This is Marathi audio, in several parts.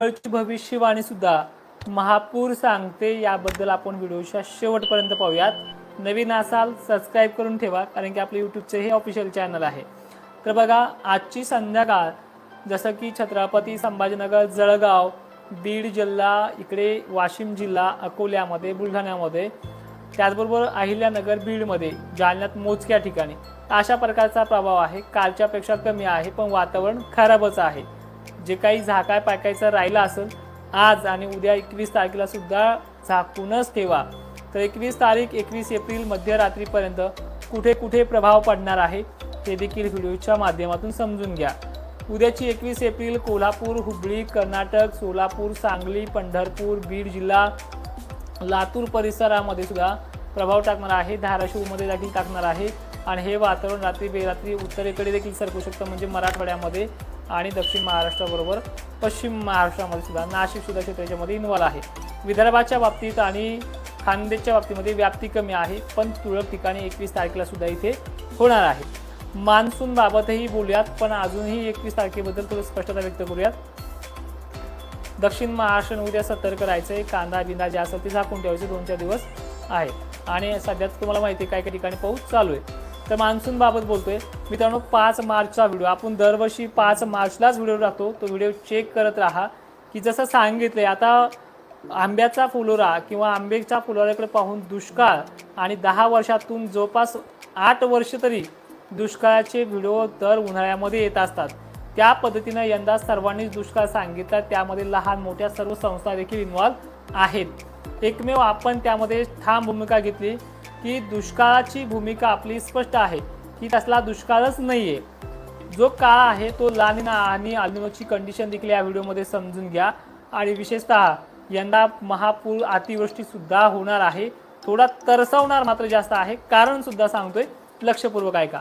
भविष्यवाणी सुद्धा महापूर सांगते, याबद्दल आपण व्हिडिओच्या शेवटपर्यंत पाहूयात। नवीन असाल सबस्क्राइब करून ठेवा, कारण की आपले यूट्यूबचे हे ऑफिशियल चॅनल आहे। तर बघा, आजची संध्याकाळ जसं की छत्रपती संभाजीनगर, जळगाव, बीड जिल्हा, इकडे वाशिम जिल्हा, अकोल्यामध्ये, बुलढाण्यामध्ये, त्याचबरोबर अहिल्यानगर, बीडमध्ये, जालन्यात मोजक्या ठिकाणी अशा प्रकारचा प्रभाव आहे। कालच्यापेक्षा कमी आहे, पण वातावरण खराबच आहे। जे काही झाकाय पाकायचं राहिलं असेल आज आणि उद्या 21 तारखेला सुद्धा झाकूनच ठेवा। तर 21 तारीख 21 एप्रिल मध्यरात्रीपर्यंत कुठे कुठे प्रभाव पडणार आहे ते देखील व्हिडिओच्या माध्यमातून समजून घ्या। उद्याची 21 एप्रिल कोल्हापूर, हुबळी, कर्नाटक, सोलापूर, सांगली, पंढरपूर, बीड जिल्हा, लातूर परिसरामध्ये सुद्धा प्रभाव टाकणार आहे। धाराशिवमध्ये देखील टाकणार आहे आणि हे वातावरण रात्री बेरात्री उत्तरेकडे देखील सरकू शकतं, म्हणजे मराठवाड्यामध्ये आणि दक्षिण महाराष्ट्राबरोबर पश्चिम महाराष्ट्रामध्ये सुद्धा, नाशिक सुद्धा क्षेत्रामध्ये इन्व्हॉल्व आहे। विदर्भाच्या बाबतीत आणि खानदेशच्या बाबतीमध्ये व्याप्ती कमी आहे, पण तुरळक ठिकाणी 21 तारखेला सुद्धा इथे होणार आहे। मान्सून बाबतही बोलूयात, पण अजूनही 21 तारखेबद्दल थोडी स्पष्टता व्यक्त करूयात। दक्षिण महाराष्ट्र उद्या सतर्क राहायचं आहे। कांदा बिंदा जे असेल ते झाकून ठेवायचे, 2-4 दिवस आहे आणि सध्याच तुम्हाला माहिती आहे काही काही ठिकाणी पाऊस चालू आहे। तर मान्सून बाबत बोलतोय मित्रांनो, 5 मार्चचा व्हिडिओ आपण दरवर्षी 5 मार्चलाच व्हिडिओ टाकतो, तो व्हिडिओ चेक करत राहा की जसं सांगितलंय। आता आंब्याचा फुलोरा किंवा आंब्याच्या फुलोऱ्याकडे पाहून दुष्काळ आणि 10 वर्षातून जवळपास 8 वर्ष तरी दुष्काळाचे व्हिडिओ दर उन्हाळ्यामध्ये येत असतात। त्या पद्धतीने यंदा सर्वांनीच दुष्काळ सांगितला, त्यामध्ये लहान मोठ्या सर्व संस्था देखील इन्व्हॉल्व आहेत। एकमेव आपण त्यामध्ये ठाम भूमिका घेतली की दुष्काळाची भूमिका आपली स्पष्ट आहे की तसला दुष्काळच नाहीये। जो काळ आहे तो लानिना आणि अल्निनोची कंडिशन देखील या व्हिडिओमध्ये समजून घ्या। आणि विशेषतः यंदा महापूर, अतिवृष्टी सुद्धा होणार आहे। थोडा तरसवणार मात्र जास्त आहे, कारण सुद्धा सांगतोय, लक्षपूर्वक ऐका।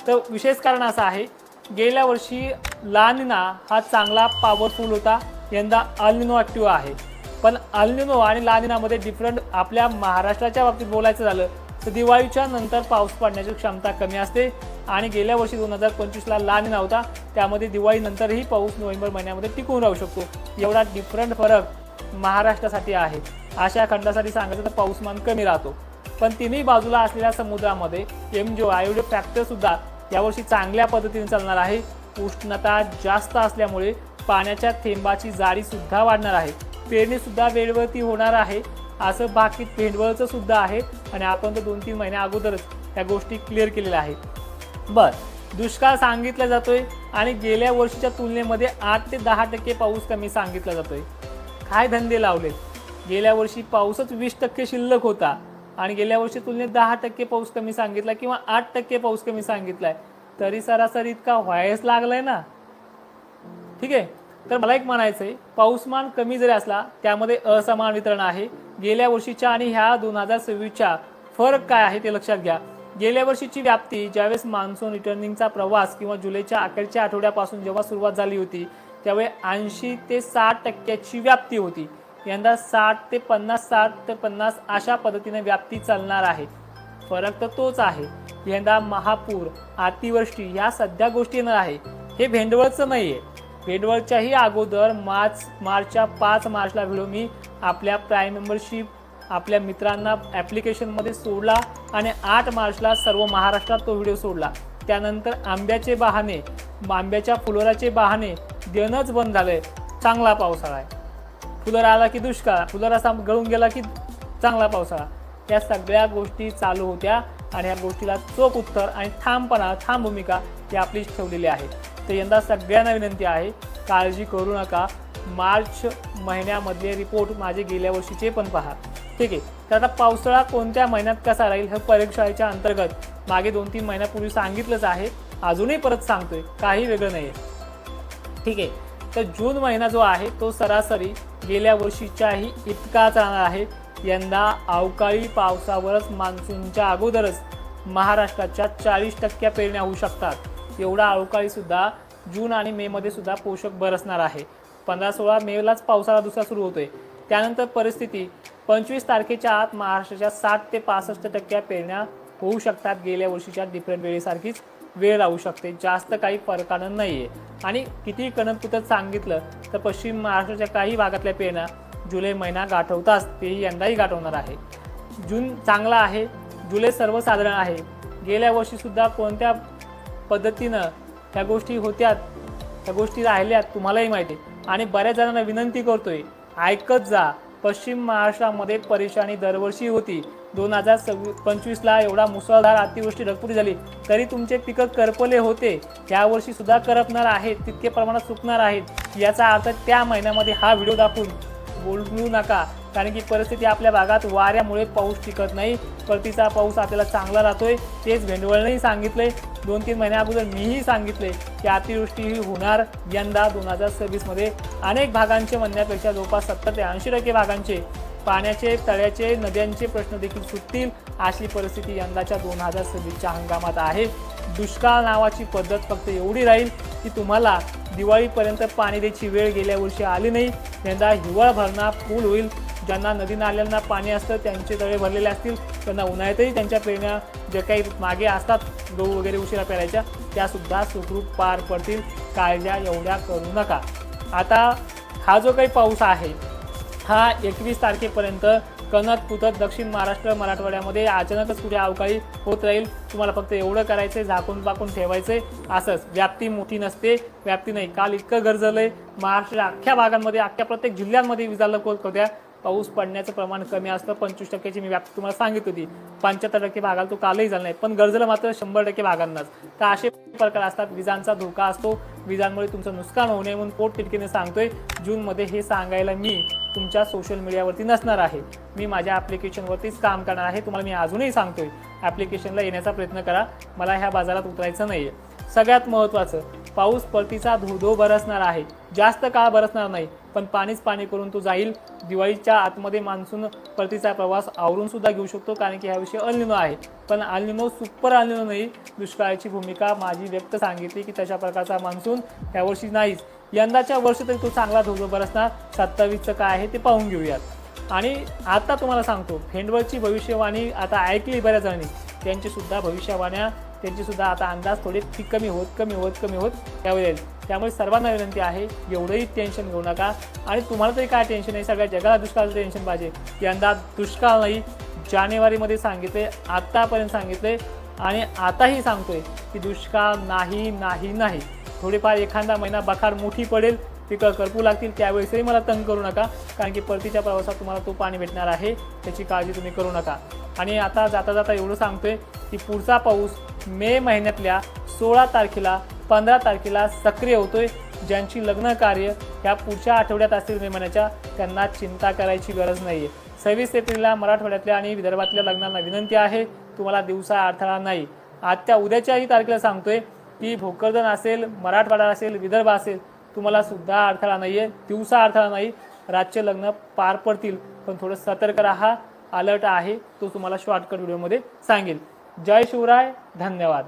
तर विशेष कारण असं आहे, गेल्या वर्षी लानिना हा चांगला पॉवरफुल होता, यंदा अल्निनो ॲक्टिव्ह आहे। पण अल्निनो आणि लानिनामध्ये डिफरंट, आपल्या महाराष्ट्राच्या बाबतीत बोलायचं झालं तर दिवाळीच्या नंतर पाऊस पडण्याची क्षमता कमी असते आणि गेल्या वर्षी 2025ला लानिना होता, त्यामध्ये दिवाळीनंतरही पाऊस नोव्हेंबर महिन्यामध्ये टिकून राहू शकतो। एवढा डिफरंट फरक महाराष्ट्रासाठी आहे। अशा खंडासाठी सांगायचं तर पाऊसमान कमी राहतो, पण तिन्ही बाजूला असलेल्या समुद्रामध्ये एमजो आयोडो फॅक्टर सुद्धा यावर्षी चांगल्या पद्धतीने चालणार आहे। उष्णता जास्त असल्यामुळे पाण्याच्या थेंबाची जाडी सुद्धा वाढणार आहे। पेरणी सुद्धा वेळेवरती होणार आहे, असं बाकी भेंडवळचं सुद्धा आहे आणि आपण तर 2-3 महिन्या अगोदरच या गोष्टी क्लिअर केलेल्या आहेत। दुष्काळ सांगितला जातोय आणि गेल्या वर्षीच्या तुलनेमध्ये 8 ते 10% पाऊस कमी सांगितला जातोय। काय धंदे लावले? गेल्या वर्षी पाऊसच 20% शिल्लक होता आणि गेल्या वर्षी तुलनेत 10% पाऊस कमी सांगितला किंवा 8% पाऊस कमी सांगितलाय, तरी सरासरी इतका व्हायच लागलाय ना। ठीक आहे, तर मला एक म्हणायचंय, पाऊसमान कमी जरी असला त्यामध्ये असमान वितरण आहे। गेल्या वर्षीच्या आणि ह्या 2026च्या फरक काय आहे ते लक्षात घ्या। गेल्या वर्षीची व्याप्ती ज्यावेळेस मान्सून रिटर्निंगचा प्रवास किंवा जुलैच्या अखेरच्या आठवड्यापासून जेव्हा सुरुवात झाली होती, त्यावेळी 80 ते 60% व्याप्ती होती। यंदा 60 ते 50, 60 ते 50 अशा पद्धतीने व्याप्ती चालणार आहे। फरक तर तोच आहे। यंदा महापूर, अतिवृष्टी ह्या सध्या गोष्टी येणार आहे, हे भेंडवळचं नाहीये। भेंडवळच्याही अगोदर मार्चच्या 5 मार्चला व्हिडिओ मी आपल्या प्राईम मेंबरशिप आपल्या मित्रांना ॲप्लिकेशनमध्ये सोडला आणि 8 मार्चला सर्व महाराष्ट्रात तो व्हिडिओ सोडला। त्यानंतर आंब्याचे बहाणे, आंब्याच्या फुलोराचे बहाणे देणंच बंद झालंय। चांगला पावसाळा आहे, फुलोरा आला की दुष्काळ, फुलोरा गळून गेला की चांगला पावसाळा, या सगळ्या गोष्टी चालू होत्या आणि या गोष्टीला चोख उत्तर आणि ठाम भूमिका ही आपलीच ठेवलेली आहे। तर यंदा सगळ्यांना विनंती आहे, काळजी करू नका। मार्च महिन्यामधले रिपोर्ट माझे गेल्या वर्षीचे पण पहा। ठीक आहे, तर आता पावसाळा कोणत्या महिन्यात कसा राहील हे प्रयोगशाळेच्या अंतर्गत मागे 2-3 महिन्यापूर्वी सांगितलंच आहे, अजूनही परत सांगतोय, काही वेगळं नाही आहे। ठीक आहे, तर जून महिना जो आहे तो सरासरी गेल्या वर्षीच्याही इतकाच राहणार आहे। यंदा अवकाळी पावसावरच मान्सूनच्या अगोदरच महाराष्ट्राच्या 40% पेरण्या होऊ शकतात। एवढा अवकाळी सुद्धा जून आणि मे मध्ये सुद्धा पोषक बरसणार आहे। 15-16 मेलाच पावसाळा दुसरा सुरू होतोय। त्यानंतर परिस्थिती 25 तारखेच्या आत महाराष्ट्राच्या 60 ते 65% पेरण्या होऊ शकतात, गेल्या वर्षीच्या डिफरंट वेळेसारखीच वेळ लागू शकते, जास्त काही फरकानं नाही आहे. आणि किती कणकपुतत सांगितलं तर पश्चिम महाराष्ट्राच्या काही भागातल्या पेरण्या जुलै महिना गाठवताच तेही यंदाही गाठवणार आहे. जून चांगला आहे, जुलै सर्वसाधारण आहे. गेल्या वर्षीसुद्धा कोणत्या पद्धतीनं ह्या गोष्टी होत्यात, त्या गोष्टी राहिल्यात तुम्हालाही माहिती आहे. आणि बऱ्याच जणांना विनंती करतोय, ऐकत जा. पश्चिम महाराष्ट्रामध्ये परेशानी दरवर्षी होती. 2025ला एवढा मुसळधार अतिवृष्टी ढगफुटी झाली तरी तुमचे पिकं करपले होते. यावर्षी सुद्धा करपणार आहेत, तितके प्रमाणात सुकणार आहेत. याचा अर्थ त्या महिन्यामध्ये हा व्हिडिओ दाखवून बोलू नका, कारण की परिस्थिती आपल्या भागात वाऱ्यामुळे पाऊस टिकत नाही. परतीचा पाऊस आपल्याला चांगला राहतोय, तेच भेंडवळनेही सांगितलंय. 2-3 महिन्या अगोदर मीही सांगितले की अतिवृष्टी ही होणार यंदा 2026मध्ये. अनेक भागांचे म्हणण्यापेक्षा जवळपास 70 ते 80% भागांचे पाण्याचे, तळ्याचे, नद्यांचे प्रश्न देखील सुटतील, अशी परिस्थिती यंदाच्या 2026च्या हंगामात आहे. दुष्काळ नावाची पद्धत फक्त एवढी राहील की तुम्हाला दिवाळीपर्यंत पाणी द्यायची वेळ गेल्या वर्षी आली नाही. यंदा हिवाळा भरणा फुल होईल. ज्यांना नदी नाल्यांना पाणी असतं त्यांचे तळे भरलेले असतील, त्यांना उन्हाळ्यातही त्यांच्या पेरण्या जे काही मागे असतात गहू वगैरे उशिरा पेरायच्या त्यासुद्धा सुखरूप पार पडतील. काळज्या एवढ्या करू नका. आता हा जो काही पाऊस आहे हा 21 तारखेपर्यंत कणकपुतत दक्षिण महाराष्ट्र मराठवाड्यामध्ये अचानकच कुठे अवकाळी होत राहील. तुम्हाला फक्त एवढं करायचं आहे, झाकून पाकून ठेवायचं. असंच, व्याप्ती मोठी नसते, व्याप्ती नाही. काल इतकं गरजलंय महाराष्ट्राच्या अख्ख्या भागांमध्ये, अख्ख्या प्रत्येक जिल्ह्यांमध्ये विजाला होत्या. पाऊस पडण्याचं प्रमाण कमी असतं. 25%ची मी व्याप्ती तुम्हाला सांगितली होती. 75% भागाला तो कालही झाला नाही, पण गरजेला मात्र 100% भागांनाच. तर असे प्रकार असतात. विजांचा धोका असतो, विजांमुळे तुमचं नुकसान होऊ नये म्हणून पोटतिडकीने सांगतोय. जूनमध्ये हे सांगायला मी तुमच्या सोशल मीडियावरती नसणार आहे. मी माझ्या ॲप्लिकेशनवरतीच काम करणार आहे. तुम्हाला मी अजूनही सांगतोय, ॲप्लिकेशनला येण्याचा प्रयत्न करा. मला ह्या बाजारात उतरायचं नाही आहे. सगळ्यात महत्त्वाचं, पाऊस परतीचा धो बरसणार आहे. जास्त काळ बरसणार नाही, पण पाणीच पाणी करून तो जाईल. दिवाळीच्या आतमध्ये मान्सून परतीचा प्रवास आवरून सुद्धा घेऊ शकतो, कारण की ह्याविषयी अल निनो आहे. पण अल निनो सुपर अल निनो नाही. दुष्काळाची भूमिका माझी व्यक्त सांगितली की तशा प्रकारचा मान्सून यावर्षी नाहीच. यंदाच्या वर्षी तरी तो चांगला धो बरसणार. 27चं काय आहे ते पाहून घेऊयात. आणि आता तुम्हाला सांगतो, भेंडवळची भविष्यवाणी आता ऐकली बऱ्याच जणांनी. त्यांची सुद्धा भविष्यवाण्या, त्यांची सुद्धा आता अंदाज थोडे कमी होत यावर येईल. त्यामुळे सर्वांना विनंती आहे, एवढंही टेन्शन घेऊ नका. आणि तुम्हाला तरी काय टेन्शन आहे, सगळ्या जगाला दुष्काळाचं टेन्शन पाहिजे. यंदा दुष्काळ नाही. जानेवारीमध्ये सांगितले, आत्तापर्यंत सांगितले आणि आताही सांगतोय की दुष्काळ नाही नाही नाही. थोडीफार एखादा महिना बखार मोठी पडेल, पिकं करपू लागतील, त्यावेळेसही मला तंग करू नका, कारण की परतीच्या प्रवासात तुम्हाला तो पाणी भेटणार आहे, त्याची काळजी तुम्ही करू नका. आणि आता जाता जाता एवढं सांगतोय की पुढचा पाऊस मे महिन्यातल्या 16 तारखेला 15 तारखेला सक्रिय होतोय. ज्यांची लग्न कार्य ह्या पुढच्या आठवड्यात असतील मे महिन्याच्या, त्यांना चिंता करायची गरज नाही आहे. 26 एप्रिलला मराठवाड्यातल्या आणि विदर्भातल्या लग्नांना विनंती आहे, तुम्हाला दिवसा अडथळा नाही. आजच्या उद्याच्याही तारखेला सांगतोय की भोकरदन असेल, मराठवाडा असेल, विदर्भ असेल, तुम्हाला सुद्धा अडथळा नाही आहे. दिवसा अडथळा नाही. रातचे लग्न पार पडतील, पण थोडं सतर्क राहा. अलर्ट आहे, तो तुम्हाला शॉर्टकट व्हिडिओमध्ये सांगेल. जय शिवराय, धन्यवाद.